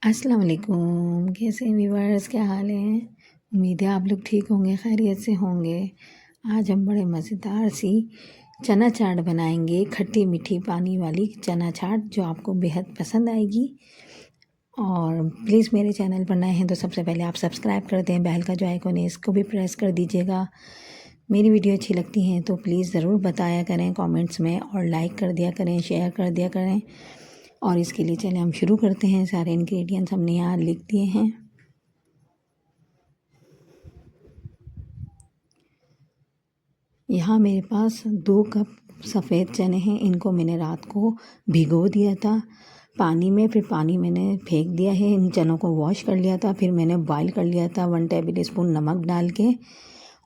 अस्सलाम वालेकुम। कैसे हैं व्यूअर्स, क्या हाल है? उम्मीद है आप लोग ठीक होंगे, खैरियत से होंगे। आज हम बड़े मज़ेदार सी चना चाट बनाएंगे, खट्टी मीठी पानी वाली चना चाट जो आपको बेहद पसंद आएगी। और प्लीज़ मेरे चैनल पर नए हैं तो सबसे पहले आप सब्सक्राइब कर दें, बेल का जो आइकन है इसको भी प्रेस कर दीजिएगा। मेरी वीडियो अच्छी लगती हैं तो प्लीज़ ज़रूर बताया करें कमेंट्स में, और लाइक कर दिया करें, शेयर कर दिया करें। और इसके लिए चलिए हम शुरू करते हैं। सारे इंग्रेडिएंट्स हमने यहाँ लिख दिए हैं। यहाँ मेरे पास 2 कप सफ़ेद चने हैं। इनको मैंने रात को भिगो दिया था पानी में, फिर पानी मैंने फेंक दिया है। इन चनों को वॉश कर लिया था, फिर मैंने बॉईल कर लिया था 1 टेबल स्पून नमक डाल के।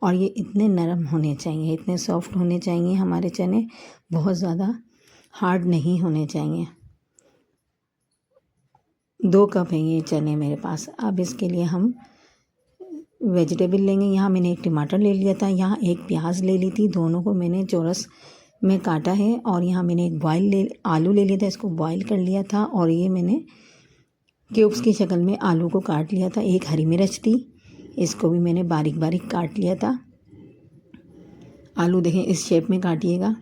और ये इतने नरम होने चाहिए, इतने सॉफ्ट होने चाहिए हमारे चने, बहुत ज़्यादा हार्ड नहीं होने चाहिए। 2 कप हैं ये चने मेरे पास। अब इसके लिए हम वेजिटेबल लेंगे। यहाँ मैंने एक टमाटर ले लिया था, यहाँ एक प्याज ले ली थी, दोनों को मैंने चौरस में काटा है। और यहाँ मैंने एक आलू ले लिया था, इसको बॉईल कर लिया था। और ये मैंने क्यूब्स की शक्ल में आलू को काट लिया था। एक हरी मिर्च थी, इसको भी मैंने बारीक बारीक काट लिया था। आलू देखें इस शेप में काटिएगा,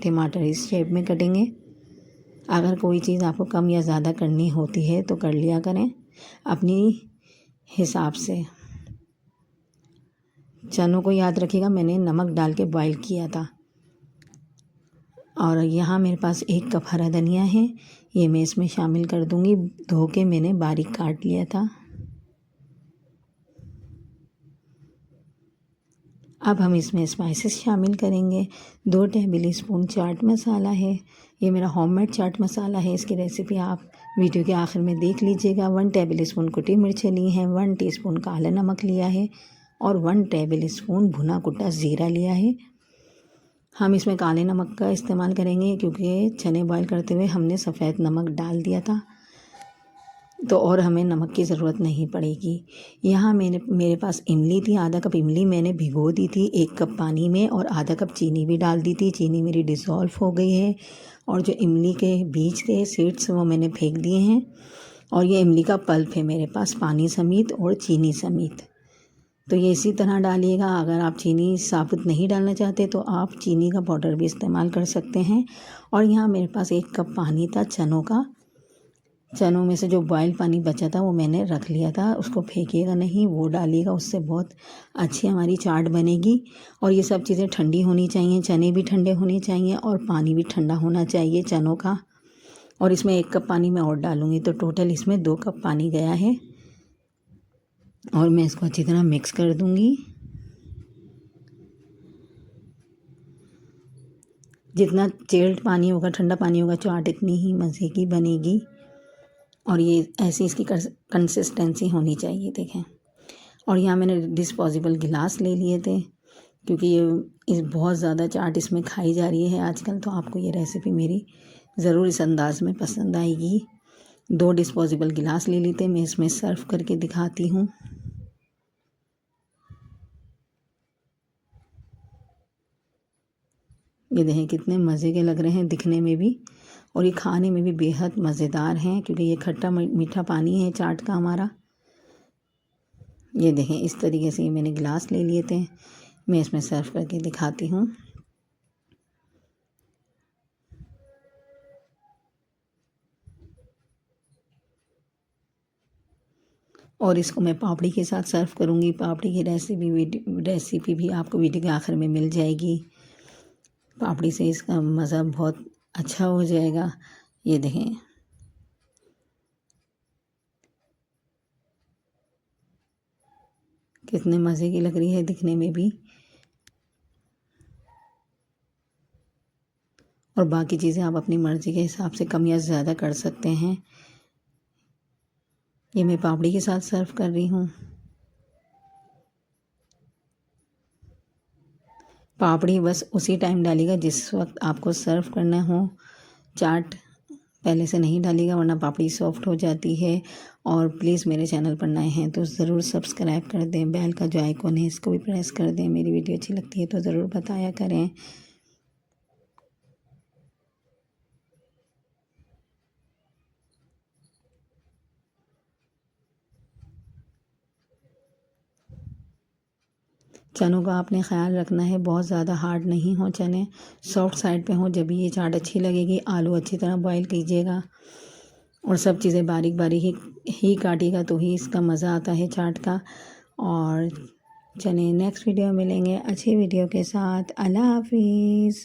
टमाटर इस शेप में कटेंगे। अगर कोई चीज़ आपको कम या ज़्यादा करनी होती है तो कर लिया करें अपनी हिसाब से। चनों को याद रखिएगा मैंने नमक डाल के बॉईल किया था। और यहाँ मेरे पास 1 कप हरा धनिया है, ये मैं इसमें शामिल कर दूँगी। धो के मैंने बारीक काट लिया था। अब हम इसमें स्पाइसेस शामिल करेंगे। 2 टेबल स्पून चाट मसाला है, ये मेरा होममेड चाट मसाला है। इसकी रेसिपी आप वीडियो के आखिर में देख लीजिएगा। 1 टेबल स्पून कुटी मिर्चें ली हैं, 1 टीस्पून काला नमक लिया है, और 1 टेबल स्पून भुना कुटा ज़ीरा लिया है। हम इसमें काले नमक का इस्तेमाल करेंगे क्योंकि चने बॉईल करते हुए हमने सफ़ेद नमक डाल दिया था, तो और हमें नमक की ज़रूरत नहीं पड़ेगी। यहाँ मेरे पास इमली थी, आधा कप इमली मैंने भिगो दी थी 1 कप पानी में, और आधा कप चीनी भी डाल दी थी। चीनी मेरी डिज़ोल्व हो गई है, और जो इमली के बीज थे, सीड्स, वो मैंने फेंक दिए हैं। और ये इमली का पल्प है मेरे पास, पानी समेत और चीनी समेत। तो ये इसी तरह डालिएगा। अगर आप चीनी साबुत नहीं डालना चाहते तो आप चीनी का पाउडर भी इस्तेमाल कर सकते हैं। और यहाँ मेरे पास 1 कप पानी था चनों का। चनों में से जो बॉयल पानी बचा था वो मैंने रख लिया था, उसको फेंकिएगा नहीं, वो डालिएगा, उससे बहुत अच्छी हमारी चाट बनेगी। और ये सब चीज़ें ठंडी होनी चाहिए, चने भी ठंडे होने चाहिए और पानी भी ठंडा होना चाहिए चनों का। और इसमें 1 कप पानी मैं और डालूँगी, तो टोटल इसमें 2 कप पानी गया है। और मैं इसको अच्छी तरह मिक्स कर दूँगी। जितना चिल्ड पानी होगा, ठंडा पानी होगा, चाट इतनी ही मज़े की बनेगी। और ये ऐसी इसकी कंसिस्टेंसी होनी चाहिए, देखें। और यहाँ मैंने डिस्पोजेबल गिलास ले लिए थे क्योंकि ये बहुत ज़्यादा चाट इसमें खाई जा रही है आजकल, तो आपको ये रेसिपी मेरी ज़रूर इस अंदाज में पसंद आएगी। 2 डिस्पोजेबल गिलास ले लेते, मैं इसमें सर्व करके दिखाती हूँ। ये देखें कितने मज़े के लग रहे हैं दिखने में भी, और ये खाने में भी बेहद मज़ेदार हैं क्योंकि ये खट्टा मीठा पानी है चाट का हमारा। ये देखें इस तरीके से मैंने गिलास ले लिए थे, मैं इसमें सर्व करके दिखाती हूँ। और इसको मैं पापड़ी के साथ सर्व करूँगी। पापड़ी की रेसिपी भी आपको वीडियो के आखिर में मिल जाएगी। पापड़ी से इसका मज़ा बहुत अच्छा हो जाएगा। ये देखें कितने मज़े की लग रही है दिखने में भी। और बाकी चीज़ें आप अपनी मर्ज़ी के हिसाब से कम या ज़्यादा कर सकते हैं। ये मैं पापड़ी के साथ सर्व कर रही हूँ। पापड़ी बस उसी टाइम डालिएगा जिस वक्त आपको सर्व करना हो। चाट पहले से नहीं डालिएगा वरना पापड़ी सॉफ्ट हो जाती है। और प्लीज़ मेरे चैनल पर नए हैं तो ज़रूर सब्सक्राइब कर दें, बेल का जो आइकॉन है इसको भी प्रेस कर दें। मेरी वीडियो अच्छी लगती है तो ज़रूर बताया करें। चनों का आपने ख्याल रखना है, बहुत ज़्यादा हार्ड नहीं हो चने, सॉफ्ट साइड पे हो, जब ये चाट अच्छी लगेगी। आलू अच्छी तरह बॉईल कीजिएगा और सब चीज़ें बारीक बारीक ही काटिएगा, तो ही इसका मज़ा आता है चाट का। और चलिए नेक्स्ट वीडियो मिलेंगे अच्छी वीडियो के साथ। अल्लाह हाफिज़।